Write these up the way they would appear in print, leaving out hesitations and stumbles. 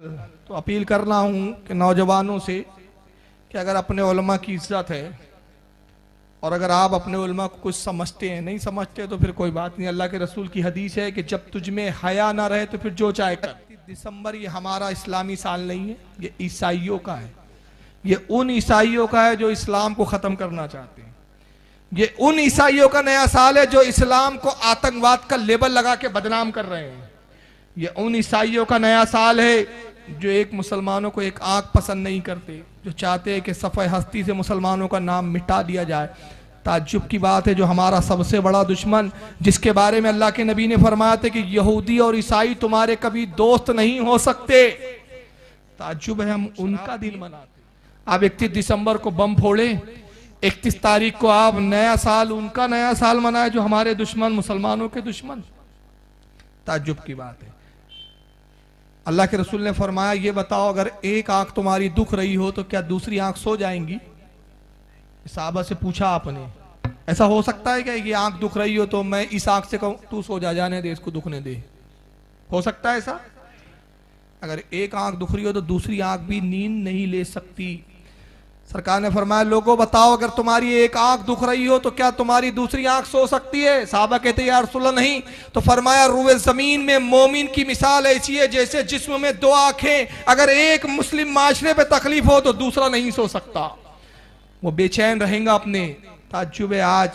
तो अपील करना हूँ कि नौजवानों से कि अगर अपने उलमा की इज्जत है और अगर आप अपने उलमा को कुछ समझते हैं, नहीं समझते तो फिर कोई बात नहीं। अल्लाह के रसूल की हदीस है कि जब तुझ में हया ना रहे तो फिर जो चाहे कर। दिसंबर ये हमारा इस्लामी साल नहीं है, ये ईसाइयों का है। ये उन ईसाइयों का है जो इस्लाम को ख़त्म करना चाहते हैं। ये उन ईसाइयों का नया साल है जो इस्लाम को आतंकवाद का लेबल लगा के बदनाम कर रहे हैं। ये उन ईसाइयों का नया साल है जो एक मुसलमानों को एक आंख पसंद नहीं करते, जो चाहते हैं कि सफ़े हस्ती से मुसलमानों का नाम मिटा दिया जाए। ताज्जुब की बात है, जो हमारा सबसे बड़ा दुश्मन, जिसके बारे में अल्लाह के नबी ने फरमाया था कि यहूदी और ईसाई तुम्हारे कभी दोस्त नहीं हो सकते, ताज्जुब है हम उनका दिन मनाते। आप 31 दिसंबर को बम फोड़े, 31 तारीख को आप नया साल, उनका नया साल मनाए जो हमारे दुश्मन, मुसलमानों के दुश्मन। ताज्जुब की बात है। अल्लाह के रसूल ने फरमाया, ये बताओ अगर एक आंख तुम्हारी दुख रही हो तो क्या दूसरी आंख सो जाएंगी? साहबा से पूछा आपने, ऐसा हो सकता है क्या ये आंख दुख रही हो तो मैं इस आंख से कहूं तू सो जा, जाने दे, इसको दुखने दे? हो सकता है ऐसा? अगर एक आंख दुख रही हो तो दूसरी आंख भी नींद नहीं ले सकती। सरकार ने फरमाया, लोगों बताओ अगर तुम्हारी एक आंख दुख रही हो तो क्या तुम्हारी दूसरी आंख सो सकती है? साहबा कहते या रसूलल्लाह नहीं। तो फरमाया, रुए जमीन में मोमिन की मिसाल ऐसी है जैसे जिस्म में दो आंखें, अगर एक मुस्लिम माशरे पे तकलीफ हो तो दूसरा नहीं सो सकता, वो बेचैन रहेगा अपने। ताज्जुब है आज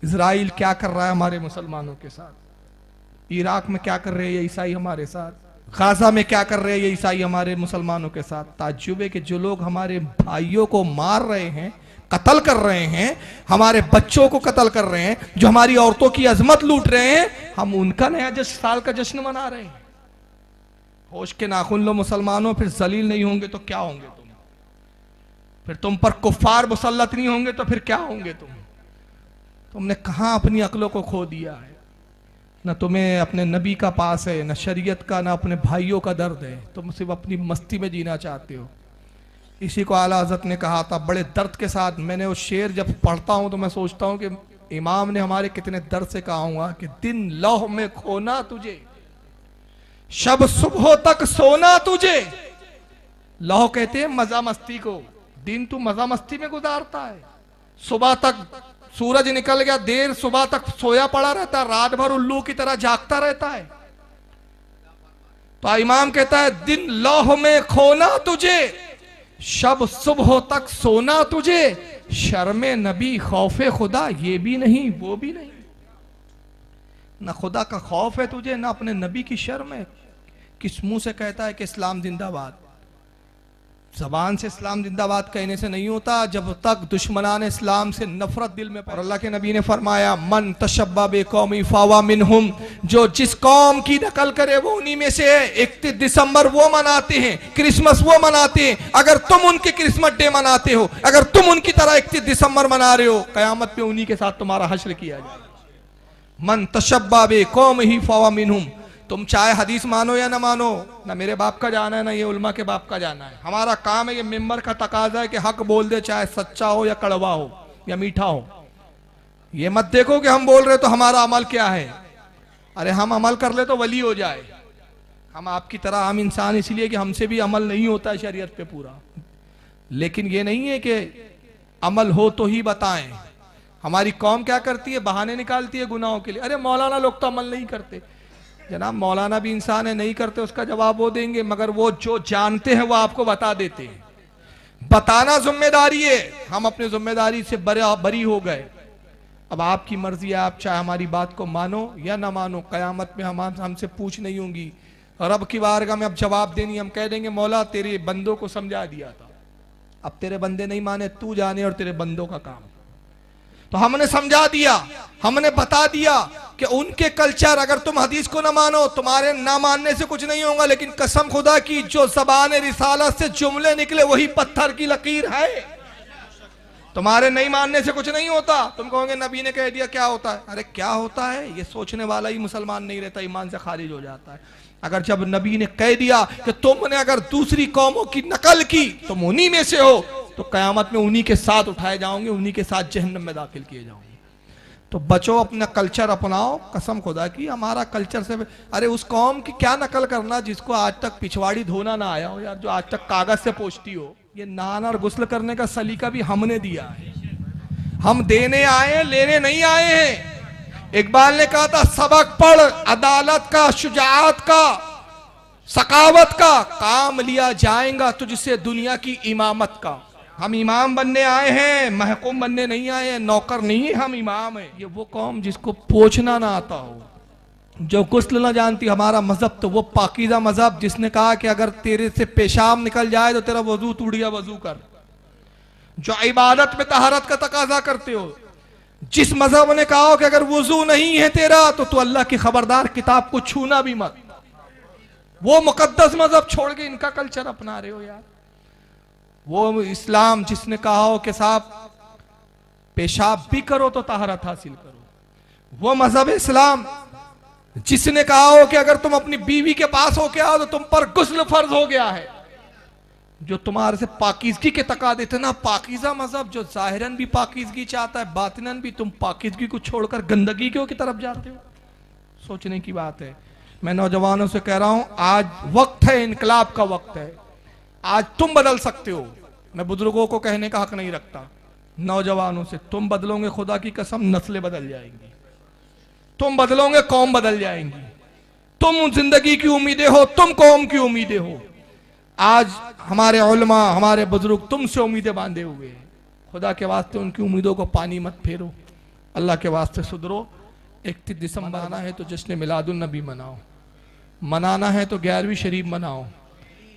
इजराइल क्या कर रहा है हमारे मुसलमानों के साथ, इराक में क्या कर रहे हैं ये ईसाई हमारे साथ, गाजा में क्या कर रहे हैं ये ईसाई हमारे मुसलमानों के साथ। ताज्जुब है कि जो लोग हमारे भाइयों को मार रहे हैं, कत्ल कर रहे हैं, हमारे बच्चों को कत्ल कर रहे हैं, जो हमारी औरतों की अजमत लूट रहे हैं, हम उनका नया साल का जश्न मना रहे हैं। होश के नाखून लो मुसलमानों, फिर जलील नहीं होंगे तो क्या होंगे तुम? फिर तुम पर कुफ्फार मुसल्लत नहीं होंगे तो फिर क्या होंगे तुम? तुमने कहां अपनी अक्लों को खो दिया है? न तुम्हें अपने नबी का पास है, न शरीयत का, न अपने भाइयों का दर्द है। तुम सिर्फ अपनी मस्ती में जीना चाहते हो। इसी को आला हज़रत ने कहा था बड़े दर्द के साथ। मैंने वो शेर जब पढ़ता हूं तो मैं सोचता हूं कि इमाम ने हमारे कितने दर्द से कहा हुआ कि दिन लौह में खोना तुझे, शब सुबह तक सोना तुझे। लौह कहते हैं मजा मस्ती को, दिन तू मजा मस्ती में गुजारता है, सुबह तक सूरज निकल गया, देर सुबह तक सोया पड़ा रहता है, रात भर उल्लू की तरह जागता रहता है। तो इमाम कहता है दिन लौह में खोना तुझे, शब सुबह तक सोना तुझे, शर्मे नबी खौफे खुदा ये भी नहीं वो भी नहीं। ना खुदा का खौफ है तुझे, ना अपने नबी की शर्म है। किस मुंह से कहता है कि इस्लाम जिंदाबाद? जबान से इस्लाम जिंदाबाद कहने से नहीं होता जब तक दुश्मनान इस्लाम से नफरत दिल में। और अल्लाह के नबी ने फरमाया, मन तशब्बा बेकौमी फावा मिनहुम, जो जिस कौम की नकल करे वो उन्हीं में से है। 31 दिसंबर वो मनाते हैं, क्रिसमस वो मनाते हैं। अगर तुम उनके क्रिसमस डे मनाते हो, अगर तुम उनकी तरह 31 दिसंबर मना रहे हो, कयामत में उन्हीं के साथ तुम्हारा हश्र किया जाए। मन तशब्बा बेकौमी फावा मिनहुम। तुम चाहे हदीस मानो या ना मानो, ना मेरे बाप का जाना है ना ये उल्मा के बाप का जाना है। हमारा काम है, ये मिंबर का तकाजा है कि हक बोल दे, चाहे सच्चा हो या कड़वा हो या मीठा हो। ये मत देखो कि हम बोल रहे तो हमारा अमल क्या है। अरे हम अमल कर ले तो वली हो जाए। हम आपकी तरह आम इंसान इसलिए कि हमसे भी अमल नहीं होता है शरीयत पे पूरा। लेकिन ये नहीं है कि अमल हो तो ही बताएं। हमारी कौम क्या करती है, बहाने निकालती है गुनाहों के लिए। अरे मौलाना लोग तो अमल नहीं करते। जनाब मौलाना भी इंसान है, नहीं करते उसका जवाब वो देंगे, मगर वो जो जानते हैं वो आपको बता देते हैं। बताना जिम्मेदारी है, हम अपनी जिम्मेदारी से बरी हो गए। अब आपकी मर्जी है, आप चाहे हमारी बात को मानो या ना मानो, कयामत में हमसे पूछ नहीं होंगी। रब की बारगाह में अब जवाब देनी, हम कह देंगे मौला तेरे बंदों को समझा दिया था, अब तेरे बंदे नहीं माने, तू जाने और तेरे बंदों का काम। तो हमने समझा दिया, हमने बता दिया कि उनके कल्चर, अगर तुम हदीस को ना मानो, तुम्हारे ना मानने से कुछ नहीं होगा, लेकिन कसम खुदा की जो ज़बान रिसालत से जुमले निकले वही पत्थर की लकीर है। तुम्हारे नहीं मानने से कुछ नहीं होता। तुम कहोगे नबी ने कह दिया, क्या होता है? अरे क्या होता है ये सोचने वाला ही मुसलमान नहीं रहता, ईमान से खारिज हो जाता है। अगर जब नबी ने कह दिया कि तुमने अगर दूसरी कौमों की नकल की, तुम उन्हीं में से हो, तो कयामत में उन्हीं के साथ उठाए जाओगे, उन्हीं के साथ जहन्नम में दाखिल किए जाओगे। तो बचो, अपना कल्चर अपनाओ। कसम खुदा की हमारा कल्चर से, अरे उस कौम की क्या नकल करना जिसको आज तक पिछवाड़ी धोना ना आया हो यार, जो आज तक कागज से पोंछती हो। ये नहाना और गुस्ल करने का सलीका भी हमने दिया है। हम देने आए हैं, लेने नहीं आए हैं। इकबाल ने कहा था, सबक पढ़ अदालत का, शुजाअत का, सकावत का, काम लिया जाएगा तुझसे दुनिया की इमामत का। हम इमाम बनने आए हैं, महकूम बनने नहीं आए हैं, नौकर नहीं है, हम इमाम हैं। ये वो कौम जिसको पोंछना ना आता हो, जो गुस्ल ना जानती। हमारा मजहब तो वो पाकीज़ा मजहब जिसने कहा कि अगर तेरे से पेशाब निकल जाए तो तेरा वजू टूट गया, वजू कर। जो इबादत में तहारत का तकाजा करते हो, जिस मजहब ने कहा कि अगर वजू नहीं है तेरा तो तू अल्लाह की खबरदार किताब को छूना भी मत। वो मुकद्दस मजहब छोड़ के इनका कल्चर अपना रहे हो यार। वो इस्लाम जिसने कहा हो कि साहब पेशाब भी करो तो तहारत हासिल करो। वो मजहब इस्लाम जिसने कहा हो कि अगर तुम अपनी बीवी के पास हो के आओ तो तुम पर गुस्ल फर्ज हो गया है। जो तुम्हारे से पाकीज़गी के तकादे, इतना पाकीज़ा मजहब जो जाहिरन भी पाकीज़गी चाहता है, बातिनन भी। तुम पाकीज़गी को छोड़कर गंदगी की तरफ जाते हो। सोचने की बात है। मैं नौजवानों से कह रहा हूं, आज वक्त है, इनकलाब का वक्त है। आज तुम बदल सकते हो। मैं बुजुर्गों को कहने का हक नहीं रखता, नौजवानों से तुम बदलोगे, खुदा की कसम नस्लें बदल जाएंगी। तुम बदलोगे, कौम बदल जाएंगी। तुम जिंदगी की उम्मीदें हो, तुम कौम की उम्मीदें हो। आज हमारे उलमा, हमारे बुजुर्ग तुमसे उम्मीदें बांधे हुए हैं। खुदा के वास्ते उनकी उम्मीदों को पानी मत फेरो। अल्लाह के वास्ते सुधरो। 31 दिसंबर आना है तो जश्न मिलादुन नबी मनाओ, मनाना है तो 11वीं शरीफ मनाओ,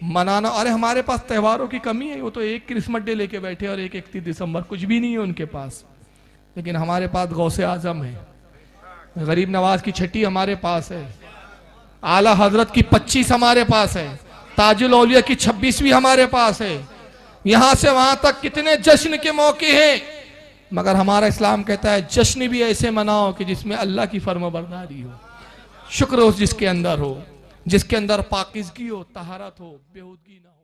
मनाना। अरे हमारे पास त्योहारों की कमी है, वो तो एक क्रिसमस डे लेके बैठे और एक 31 दिसंबर, कुछ भी नहीं है उनके पास। लेकिन हमारे पास गौसे आजम है, गरीब नवाज की छठी हमारे पास है, आला हजरत की 25 हमारे पास है, ताजुल औलिया की 26वीं हमारे पास है। यहां से वहां तक कितने जश्न के मौके हैं, मगर हमारा इस्लाम कहता है जश्न भी ऐसे मनाओ कि जिसमें अल्लाह की फर्माबरदारी हो, शुक्र हो जिसके अंदर हो, जिसके अंदर पाकीज़गी हो, तहारत हो, बेहूदगी ना हो।